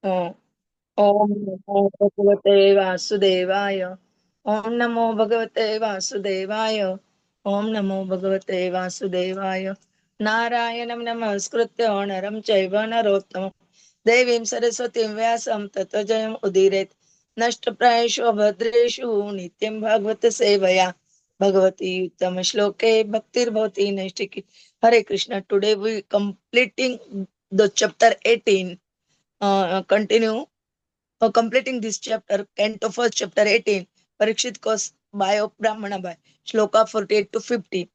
ओम ओम नमो भगवते वासुदेवाय। ओम नमो भगवते वासुदेवाय। ओम नमो भगवते वासुदेवाय। नारायणं नमस्कृत्य नरं चैव नरोत्तमं देवीं सरस्वतीं व्यासं ततो जयम् उदीरयेत्। नष्टप्रायेषु भद्रेषु नित्यं भागवत सेवया भगवती उत्तम श्लोके भक्तिर्भवति नैष्टिकी। Hare Krishna. Today we completing the chapter 18. Continue completing this chapter, canto first, chapter 18. Parikshit Kos Bio Brahmana by Shloka 48 to 50.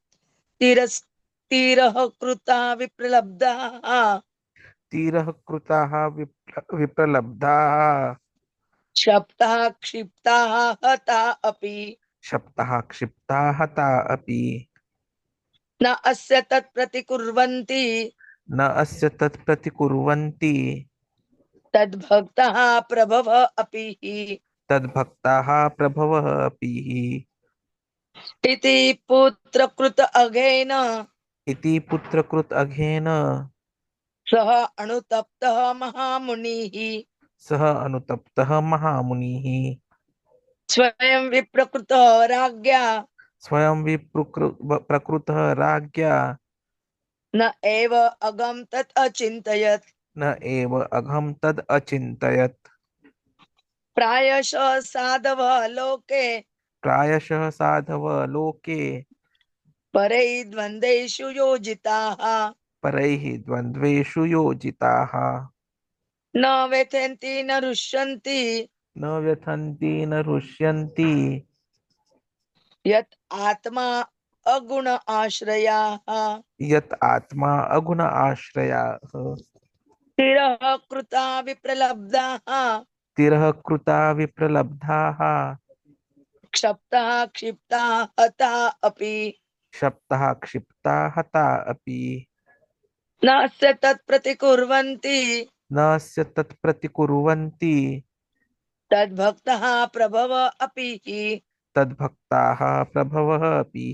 Tiras Tirah Kruta Vipralabdha तीरः कृताः विप्रलब्धाः Shapta Kshipta Hata Api शप्तः क्षिप्ताः हता अपि Na Asya Tat Pratikurvanti न अस्य तत्प्रतिकुर्वन्ति Tad Bhakta Prabhava Api तद्भक्ताः प्रभवः अपि Iti Putra Kruta Agena इति पुत्रकृत अघेन Saha Anutapta Mahamunihi सः अनुतप्तः महामुनिः स्वयं विप्रकृतो राज्ञा स्वयं प्रकृतः राज्ञा न एव अगम तत् अचिन्तयत्। न एव अघं तद् अचिन्तयत् प्रायशः साधव लोके प्रायशः साधव लोके परैर्द्वन्द्वेषु योजिताः परैः द्वन्द्वेषु योजिताः न व्यथन्ति न रुष्यन्ति न व्यथन्ति न रुष्यन्ति यत् आत्मा अगुण आश्रयाः यत् आत्मा अगुण आश्रयाः स्थिरः कृता विप्रलब्धाः तिरः कृता विप्रलब्धाः क्षप्ताः क्षिप्ताः हताः अपि क्षप्ताः क्षिप्ता हता अपि नास्य तत् प्रतिकुर्वन्ति नास्य तत्प्रतिकुर्वन्ति तद्भक्तः प्रभव अपि तद्भक्ताः प्रभवः अपि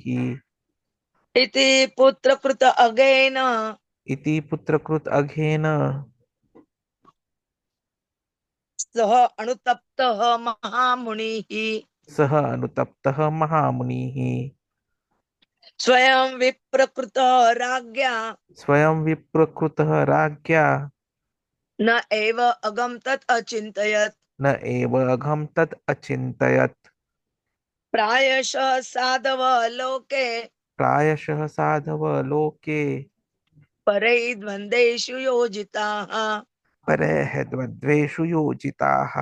इति पुत्रकृत अगेन इति पुत्रकृत अघेन सः अनुतप्तः महामुनिः सः अनुतप्तः महामुनिः स्वयं विप्रकृत राज्ञा स्वयं विप्रकृतः राज्ञा न एव अगम तत् अचिन्तयत्। न एव अघं तत् अचिन्तयत् प्रायशः साधव लोके प्रायशः साधव लोके परैर्द्वन्द्वेषु योजिताः परैः द्वन्द्वेषु योजिताः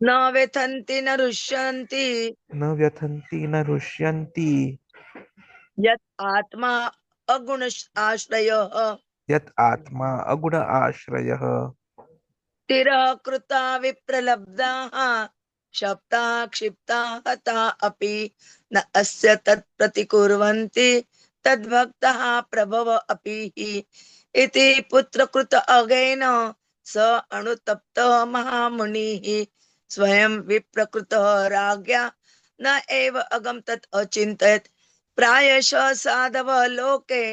न व्यथन्ति न रुष्यन्ति न व्यथन्ति न रुष्यन्ति यत् आत्मा अगुण आश्रयः यत् आत्मा अगुण आश्रयः स्थिरः कृता विप्रलब्धाः शप्ता क्षिप्ता हता अपि न अस्य तत् प्रतिकुर्वन्ति तद्भक्तः प्रभव अपि इति पुत्रकृत अगेन स अनुतप्तः महामुनिः स्वयं विप्रकृतः राज्ञा न एव अगम तत् अचिन्तयत्। प्रायशः साधव लोके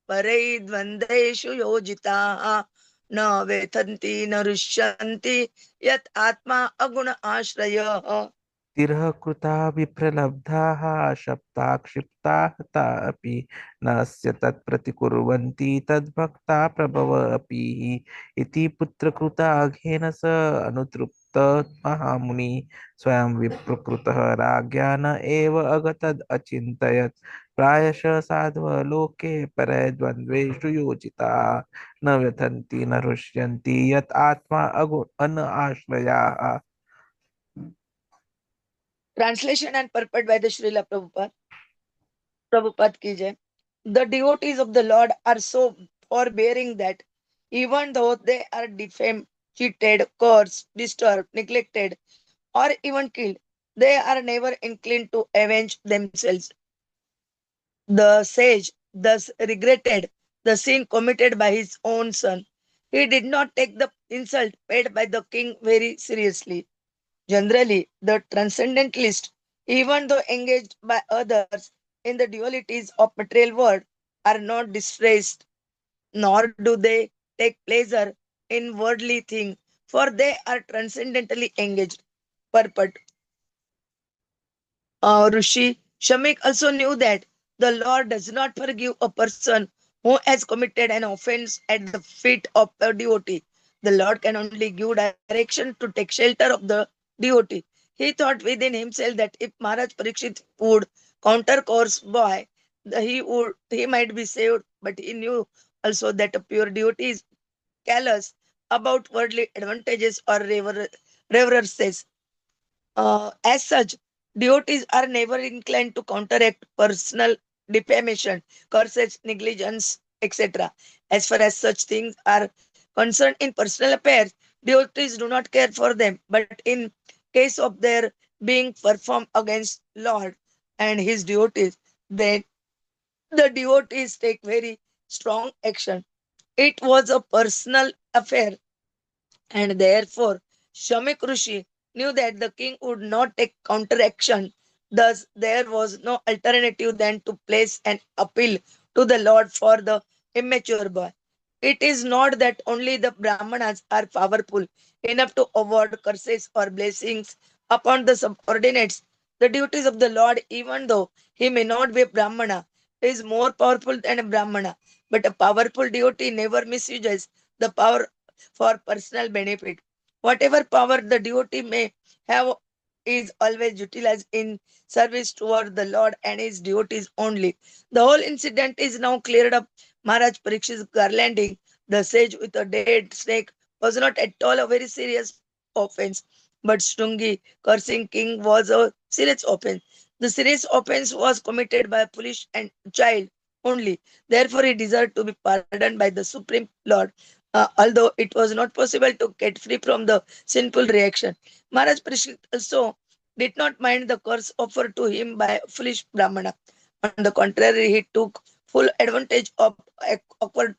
परैर्द्वन्द्वेषु योजिताः न वेथन्ति न रुष्यन्ति यत् आत्मा अगुण आश्रयः तिरः कृता विप्रलब्धाः शप्ता क्षिप्ता हता अपि नास्य तत्प्रतिकुर्वन्ति तद्भक्ता प्रभव अपि इति पुत्रकृताघेन स अनुतृप्त महामुनि स्वयं विप्रकृतः राज्ञा न एव अगतद् अचिन्तयत् प्रायशः साधव लोके परद्वन्द्वेषु योजिता न व्यथन्ति न रुष्यन्ति यत् आत्मा अन आश्रयाः Translation and purport by the Srila Prabhupada. Prabhupada ki jai. The devotees of the Lord are so forbearing that even though they are defamed, cheated, cursed, disturbed, neglected, or even killed, they are never inclined to avenge themselves. The sage thus regretted the sin committed by his own son. He did not take the insult paid by the king very seriously. Generally, the transcendentalists, even though engaged by others in the dualities of material world, are not distressed, nor do they take pleasure in worldly things, for they are transcendentally engaged. Purport. Ṛṣi Śamīka also knew that the Lord does not forgive a person who has committed an offense at the feet of a devotee. The Lord can only give direction to take shelter of the devotee. He thought within himself that if Maharaj Parikshit would counter course boy, he might be saved, but he knew also that a pure devotee is callous about worldly advantages or reverences. As such, devotees are never inclined to counteract personal defamation, curses, negligence, etc. As far as such things are concerned in personal affairs, devotees do not care for them. But in case of their being performed against Lord and his devotees, then the devotees take very strong action. It was a personal affair, and therefore Shamik Rishi knew that the king would not take counteraction. Thus, there was no alternative than to place an appeal to the Lord for the immature boy. It is not that only the Brahmanas are powerful enough to award curses or blessings upon the subordinates. The duties of the Lord, even though he may not be a Brahmana, is more powerful than a Brahmana. But a powerful devotee never misuses the power for personal benefit. Whatever power the devotee may have is always utilized in service toward the Lord and his devotees only. The whole incident is now cleared up. Maharaj Parikshit's garlanding the sage with a dead snake was not at all a very serious offense, but Shrungi cursing king was a serious offense. The serious offense was committed by a foolish and child only. Therefore, he deserved to be pardoned by the Supreme Lord, although it was not possible to get free from the sinful reaction. Maharaj Parikshit also did not mind the curse offered to him by a foolish Brahmana. On the contrary, he took full advantage of awkward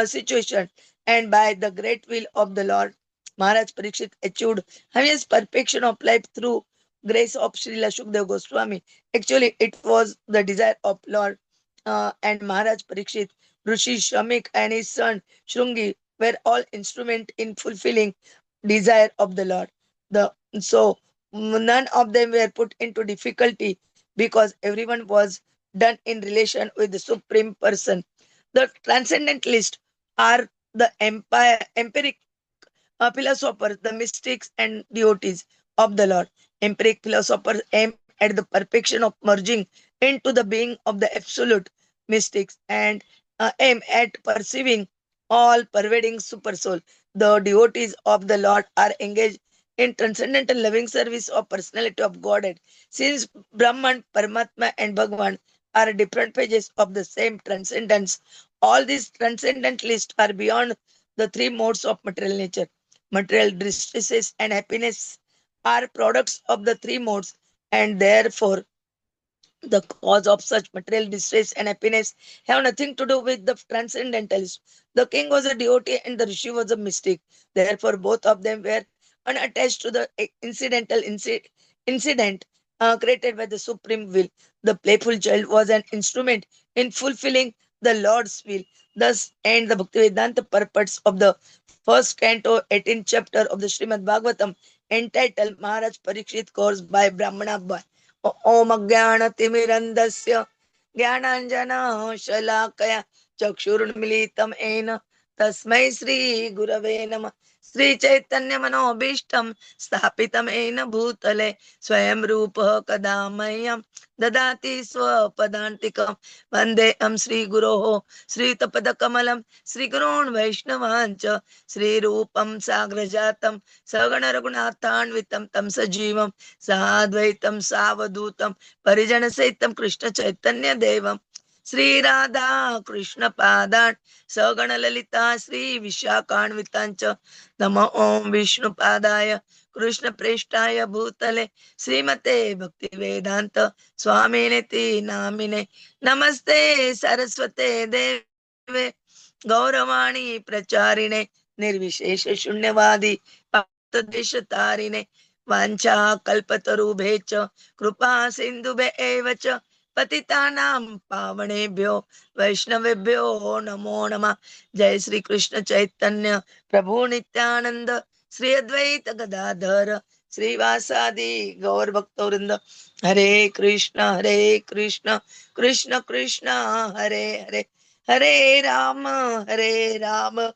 situation, and by the great will of the Lord, Maharaj Parikshit achieved highest perfection of life through grace of Srila Shukdev Goswami. Actually, it was the desire of Lord, and Maharaj Parikshit, Ṛṣi Śamīka and his son Shrungi were all instrument in fulfilling desire of the Lord. None of them were put into difficulty because everyone was done in relation with the Supreme Person. The transcendentalists are the empiric philosophers, the mystics and devotees of the Lord. Empiric philosophers aim at the perfection of merging into the being of the absolute. Mystics and aim at perceiving all pervading super soul. The devotees of the Lord are engaged in transcendental loving service of personality of Godhead. Since Brahman, Paramatma, and Bhagwan are different pages of the same transcendence, all these transcendentalists are beyond the three modes of material nature. Material distresses and happiness are products of the three modes, and therefore the cause of such material distress and happiness have nothing to do with the transcendentalist. The king was a devotee and the rishi was a mystic. Therefore, both of them were unattached to the incident created by the supreme will. The playful child was an instrument in fulfilling the Lord's will. Thus, end the Bhaktivedanta purports of the first canto, 18th chapter of the Srimad Bhagavatam, entitled Maharaj Parikshit Course by Brahmana Boy. ॐ अज्ञानतिमिरन्धस्य ज्ञानाञ्जनशलाकया चक्षुरुन्मीलितं येन तस्मै श्रीगुरवे नमः। श्रीचैतन्यमनोभीष्टं स्थापितं येन भूतले स्वयं रूपः कदा मह्यं ददाति स्वपदान्तिकं। वन्देऽहं श्रीगुरोः श्रीयुतपदकमलं श्रीगुरून् वैष्णवान् च श्रीरूपं साग्रजातं सगणरघुनाथान्वितं तं सजीवं साद्वैतं सावधूतं परिजनसहितं कृष्ण चैतन्य देवं श्री राधा कृष्ण पादान् सगण ललिता श्री विशाखान्वितांच नमो ओम विष्णु पादाय कृष्ण प्रेष्ठाय भूतले श्रीमते भक्ति वेदांत स्वामिनेति नामिने नमस्ते सरस्वते देवे गौरवाणी प्रचारिणे निर्विशेष शून्यवादी देशतारिणे वाञ्छा कल्पतरुभे च कृपा सिन्धुभे एव च पतितानां पावनेभ्यो वैष्णवेभ्यो नमो नमः। जय श्री कृष्ण चैतन्य प्रभु Nityanand Sri Advaita Gadadhar Srivasadi Gaur Bhaktavrinda. Hare Krishna, Krishna Krishna, Hare Hare, Hare Rama,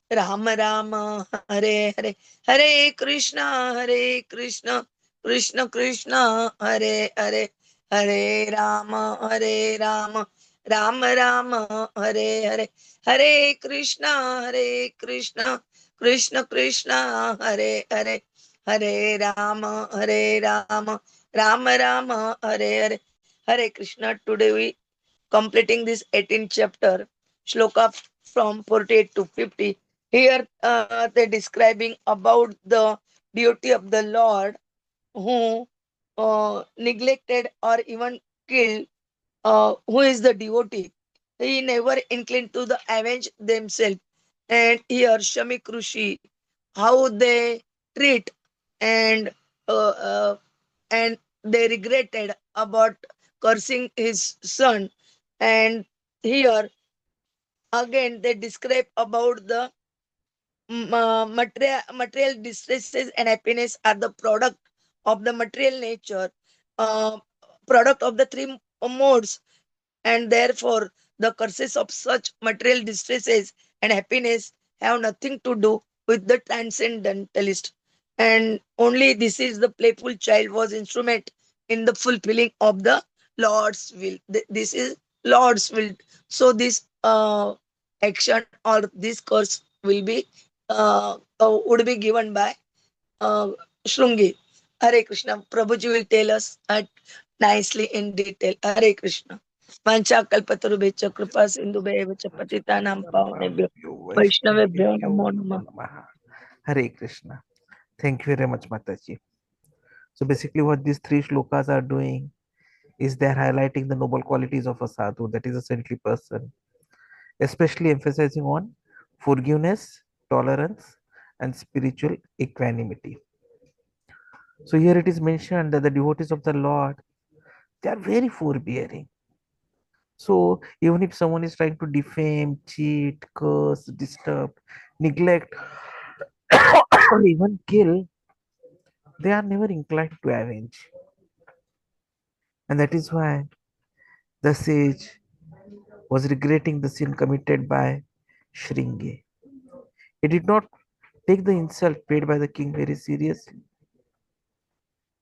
Rama Rama, Hare Hare, Hare Krishna, Krishna Krishna, Hare Hare, Hare Rama, Rama Rama, Hare Hare, Hare Krishna, Krishna Krishna, Hare Hare, Hare Rama, Rama Rama, Hare Hare, Hare Krishna. Today we completing this 18th chapter, shloka from 48 to 50. Here they're describing about the duty of the Lord who neglected or even killed who is the devotee. He never inclined to the avenge themselves. And here Shamik Ṛṣi, how they treat and uh, uh, and they regretted about cursing his son. And here again they describe about the material distresses and happiness are the product of the material nature, uh, product of the three modes, and therefore the curses of such material distresses and happiness have nothing to do with the transcendentalist. And only this is the playful child was instrument in the fulfilling of the Lord's will. This is Lord's will. So this action or this curse will be would be given by uh, Shrungi. Hare Krishna. Prabhuji will tell us nicely in detail. Hare Krishna. Vancha kalpatarubhecha kripa sindhubheva patitanam pavanebhyo Vaishnavebhyo namo namaha. Hare Krishna. Thank you very much, Mataji. So basically what these three shlokas are doing is they're highlighting the noble qualities of a sadhu, that is a saintly person, especially emphasizing on forgiveness, tolerance, and spiritual equanimity. So here it is mentioned that the devotees of the Lord, they are very forbearing. So even if someone is trying to defame, cheat, curse, disturb, neglect, or even kill, they are never inclined to avenge. And that is why the sage was regretting the sin committed by Shringi. He did not take the insult paid by the king very seriously.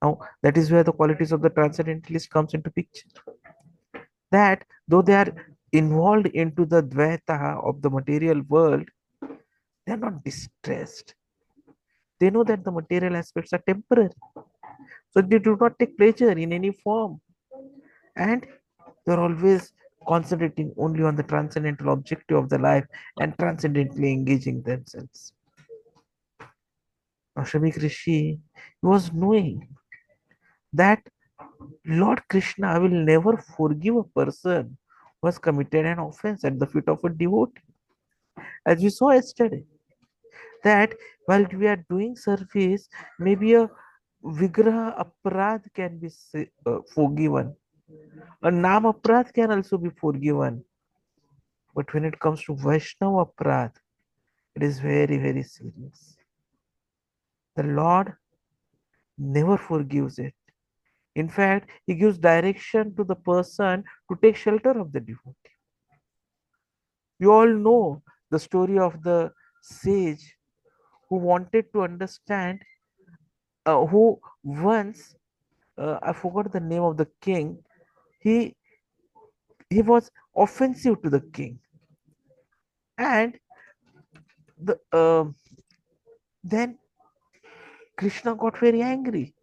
Now, that is where the qualities of the transcendentalist comes into picture. That though they are involved into the dvaita of the material world, they are not distressed. They know that the material aspects are temporary. So they do not take pleasure in any form. And they're always concentrating only on the transcendental objective of the life and transcendently engaging themselves. Now, Shamik Rishi was knowing that Lord Krishna will never forgive a person who has committed an offense at the feet of a devotee. As we saw yesterday, that while we are doing service, maybe a Vigraha Aparad can be forgiven. A Nam Aparad can also be forgiven. But when it comes to Vaishnava Aparad, it is very, very serious. The Lord never forgives it. In fact, He gives direction to the person to take shelter of the devotee. You all know the story of the sage who wanted to understand, who once, I forgot the name of the king, he he was offensive to the king, and then Krishna got very angry,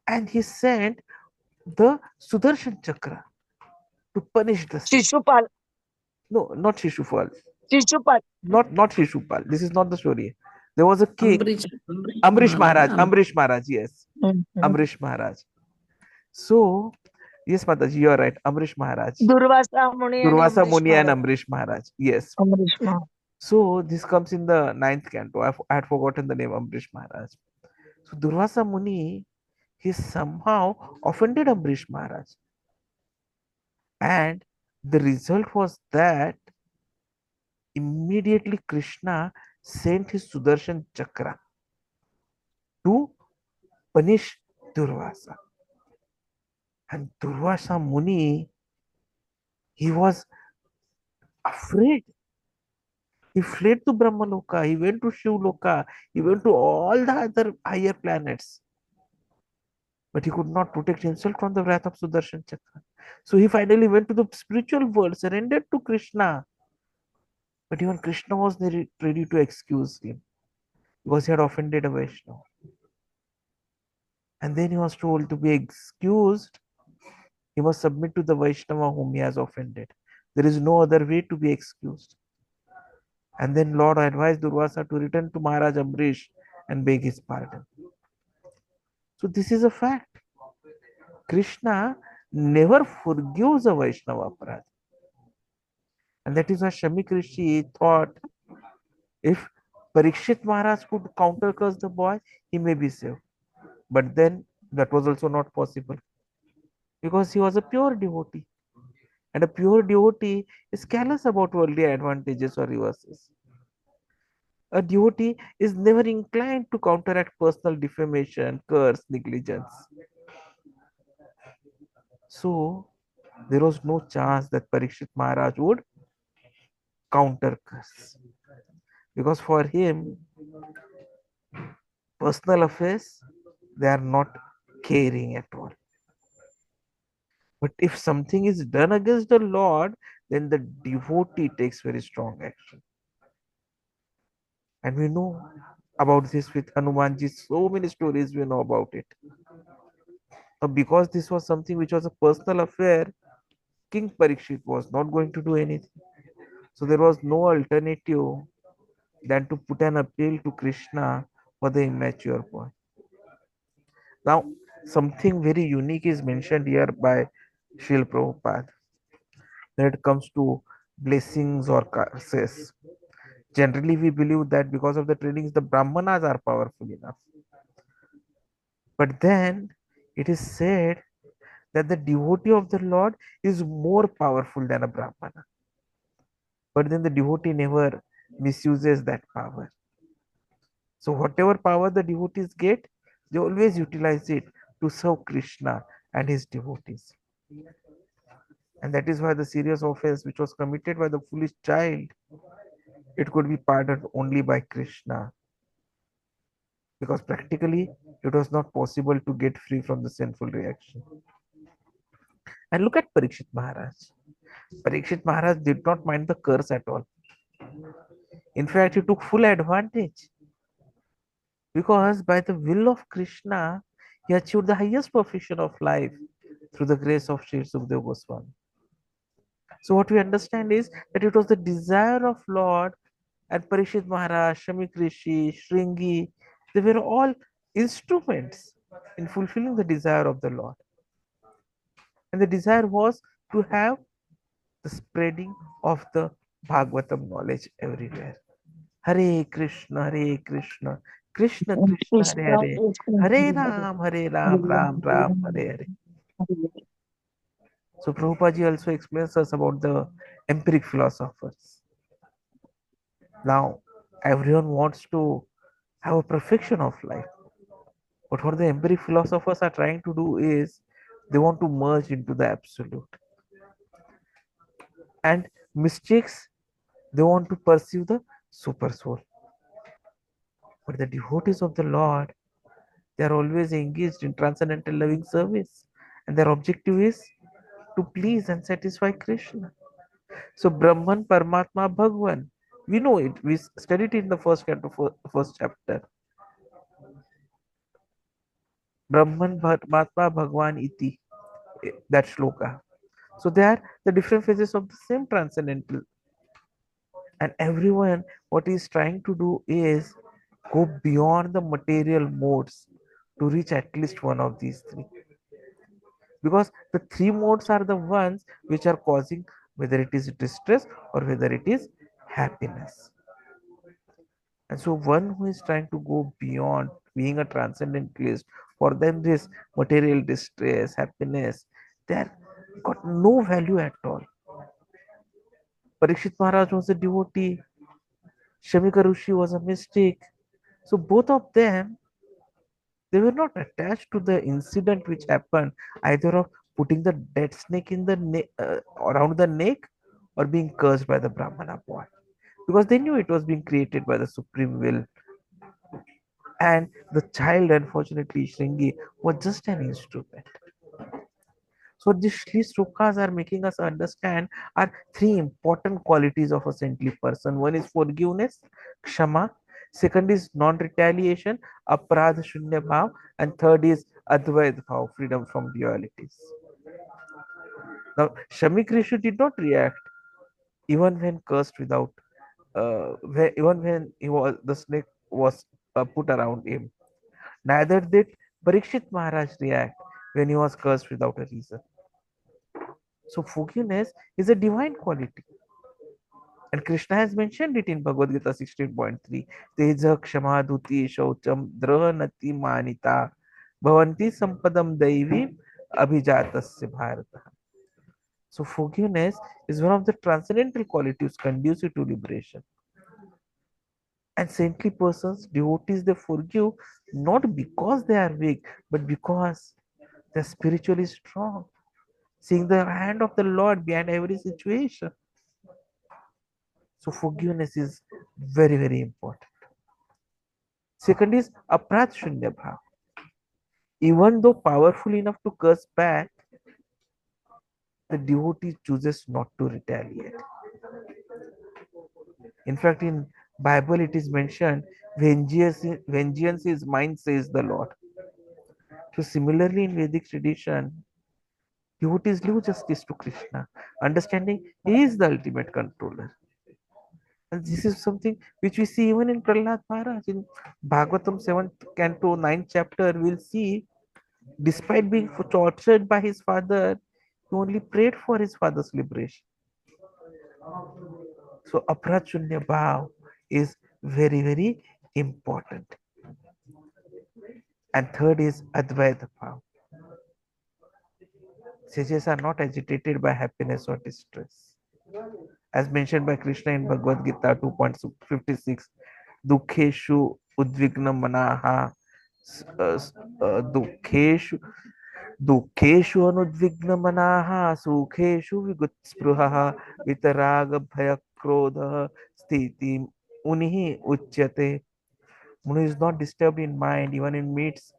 and he sent the Sudarshan Chakra to punish the sage. Shishupal, No, not Shishupal. Shishupal. Not Shishupal. This is not the story. There was a king, Amrish Maharaj. Amrish Maharaj, yes. Mhm. Amrish Maharaj. So, yes, Mataji, you are right. Amrish Maharaj. Durvasa Muni and Durvasa Amrish Muni and Maharaj. Amrish Maharaj. Yes. Amrish Maharaj. So, this comes in the ninth canto. I had forgotten the name Amrish Maharaj. So, Durvasa Muni, he somehow offended Amrish Maharaj. And the result was that immediately Krishna sent his Sudarshan Chakra to punish Durvasa. And Durvasa Muni, he was afraid. He fled to Brahmaloka, he went to Shivloka, he went to all the other higher planets. But he could not protect himself from the wrath of Sudarshan Chakra. So he finally went to the spiritual world, surrendered to Krishna. But even Krishna was ready to excuse him because he had offended a Vaishnava. And then he was told to be excused, he must submit to the Vaishnava whom he has offended. There is no other way to be excused. And then Lord advised Durvasa to return to Maharaj Amrish and beg his pardon. So this is a fact. Krishna never forgives a Vaishnava aparadh. And that is why Shamik Rishi thought if Parikshit Maharaj could counter curse the boy, he may be saved. But then that was also not possible because he was a pure devotee. And a pure devotee is careless about worldly advantages or reverses. A devotee is never inclined to counteract personal defamation, curse, negligence. So there was no chance that Parikshit Maharaj would counter curse. Because for him, personal affairs, they are not caring at all. But if something is done against the Lord, then the devotee takes very strong action. And we know about this with Hanumanji, so many stories we know about it. Because this was something which was a personal affair, King Parikshit was not going to do anything. So there was no alternative than to put an appeal to Krishna for the immature boy. Now, something very unique is mentioned here by Srila Prabhupada when it comes to blessings or curses. Generally, we believe that because of the trainings, the Brahmanas are powerful enough. But then it is said that the devotee of the Lord is more powerful than a Brahmana. But then the devotee never misuses that power. So, whatever power the devotees get, they always utilize it to serve Krishna and his devotees. And that is why the serious offense which was committed by the foolish child, it could be pardoned only by Krishna. Because practically it was not possible to get free from the sinful reaction. And look at Parikshit Maharaj. Parikshit Maharaj did not mind the curse at all. In fact, he took full advantage because by the will of Krishna, he achieved the highest perfection of life through the grace of Sri Sukadeva Goswami. So what we understand is that it was the desire of Lord and Parikshit Maharaj, Shamik Rishi, Shringi, they were all instruments in fulfilling the desire of the Lord. And the desire was to have the spreading of the Bhagavatam knowledge everywhere. Hare Krishna, Hare Krishna, Krishna Krishna, Hare Hare, Hare Ram, Ram Ram, Hare Hare. So Prabhupada also explains us about the empiric philosophers. Now, everyone wants to have a perfection of life. But what the empiric philosophers are trying to do is they want to merge into the absolute. And mistakes, they want to pursue the super soul. But the devotees of the Lord, they are always engaged in transcendental loving service. And their objective is to please and satisfy Krishna. So Brahman, Paramatma, Bhagwan. We know it. We studied it in the first chapter. Brahman, Paramatma, Bhagwan, Iti. That shloka. So they are the different phases of the same transcendental. And everyone, what he is trying to do is go beyond the material modes to reach at least one of these three. Because the three modes are the ones which are causing whether it is distress or whether it is happiness. And so one who is trying to go beyond being a transcendentalist, for them this material distress, happiness, they are got no value at all. Parikshit Maharaj was a devotee. Śamīka Ṛṣi was a mystic. So both of them, they were not attached to the incident which happened, either of putting the dead snake in the around the neck, or being cursed by the Brahmana boy, because they knew it was being created by the supreme will, and the child, unfortunately, Shringi, was just an instrument. So these shlokas are making us understand are three important qualities of a saintly person. One is forgiveness, kshama. Second is non-retaliation, aparadha shunya bhav, and third is advaita bhav, freedom from dualities. Now, Shamik Rishi did not react even when cursed without, even when the snake was put around him. Neither did Parikshit Maharaj react when he was cursed without a reason. So forgiveness is a divine quality. And Krishna has mentioned it in Bhagavad Gita 16.3. Teja kshama dhuti shaucham drahanati manita bhavanti sampadam daivi abhijatasya bharata. So forgiveness is one of the transcendental qualities conducive to liberation. And saintly persons, devotees, they forgive not because they are weak, but because they are spiritually strong, seeing the hand of the Lord behind every situation. So forgiveness is very, very important. Second is aprat shunya bhav. Even though powerful enough to curse back, the devotee chooses not to retaliate. In fact, in Bible it is mentioned, vengeance is mine, says the Lord. So similarly, in Vedic tradition, devotees leave justice to Krishna, understanding he is the ultimate controller. And this is something which we see even in Prahlad Maharaj. In Bhagavatam 7th canto 9th chapter, we'll see, despite being tortured by his father, he only prayed for his father's liberation. So Aprachunya Bhav is very, very important. And third is Advaita Bhav. Sages are not agitated by happiness or distress. As mentioned by Krishna in Bhagavad Gita 2.56, Dukheshu Udvigna Manaha Dukheshu Dukheshu Anudvigna Manaha Sukeshu Vigutsspruhaha Vitaraga Bhaya Krodha Sthiti Unihi Uchyate. Munu is not disturbed in mind even in midst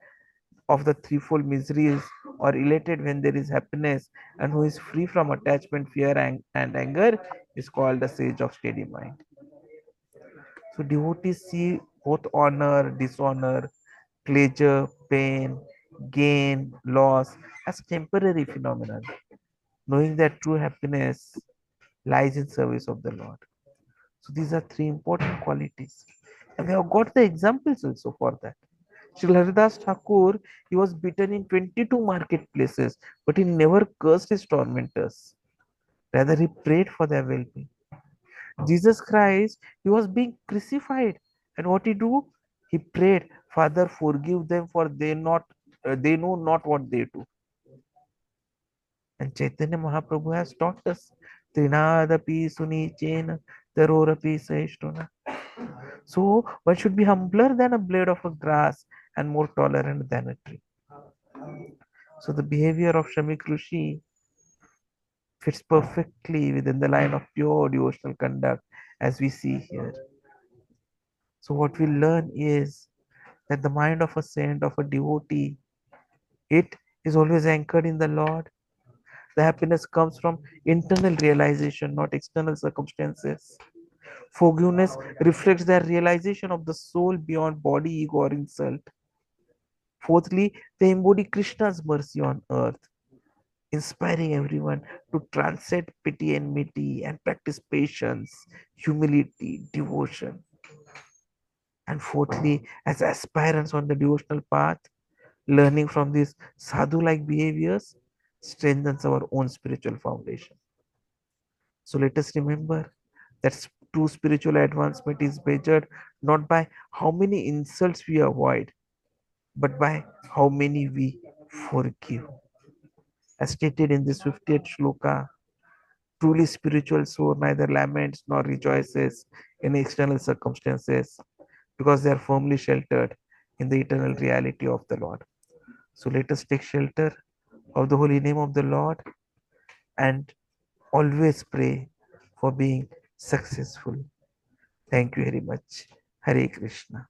of the threefold miseries, or elated when there is happiness, and who is free from attachment, fear, and anger, is called a sage of steady mind. So devotees see both honor, dishonor, pleasure, pain, gain, loss as temporary phenomena, knowing that true happiness lies in service of the Lord. So these are three important qualities. And we have got the examples also for that. Sri Haridas Thakur, he was beaten in 22 marketplaces, but he never cursed his tormentors. Rather, he prayed for their well-being. Jesus Christ, he was being crucified, and what he do? He prayed, Father, forgive them, for they know not what they do. And Chaitanya Mahaprabhu has taught us, Trinadapi Sunichena Tarorapi Saishtuna. So one should be humbler than a blade of a grass and more tolerant than a tree. So the behavior of Shamik Rishi fits perfectly within the line of pure devotional conduct as we see here. So what we learn is that the mind of a saint, of a devotee, it is always anchored in the Lord. The happiness comes from internal realization, not external circumstances. Forgiveness reflects their realization of the soul beyond body, ego, or insult. Fourthly, they embody Krishna's mercy on earth, inspiring everyone to transcend pity and enmity and practice patience, humility, devotion. And fourthly, as aspirants on the devotional path, learning from these sadhu like behaviors strengthens our own spiritual foundation. So let us remember that true spiritual advancement is measured not by how many insults we avoid, but by how many we forgive. As stated in this 50th shloka, truly spiritual soul neither laments nor rejoices any external circumstances, because they are firmly sheltered in the eternal reality of the Lord. So let us take shelter of the holy name of the Lord and always pray for being successful. Thank you very much. Hare Krishna.